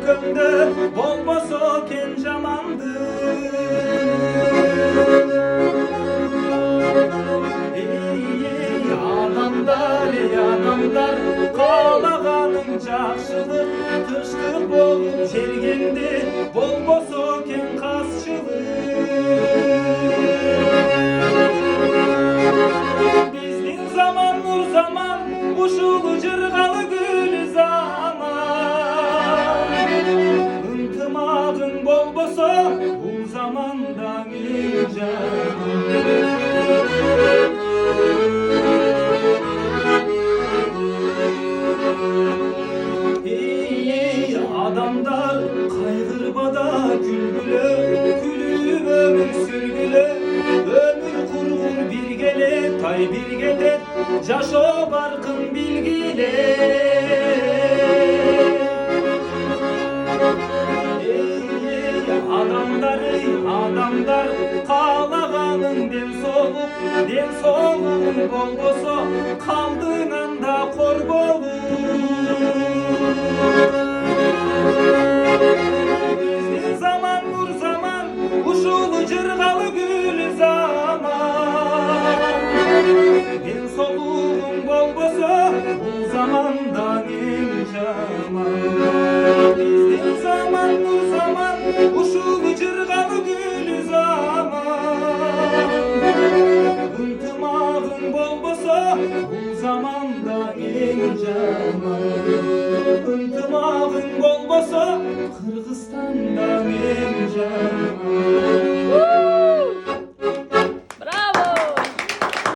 жүргөндө болбосо кен жаманды. Адамдар каалаганың жакшылык, тынчтык болуп жергенде болбосо кен казчылык. Биздин заман нур заман, ушул жыргалы гүл заман. Ынтымагың болбосо бул заманда эң жаман. Адамдар кайгырбада күлгүлө, күлүп өмүр сүргүлө. Өмүр кургун биргеле, тай биргеле, жашоо баркын билгиле. Адамдар каалаганың ден соолугун болбосо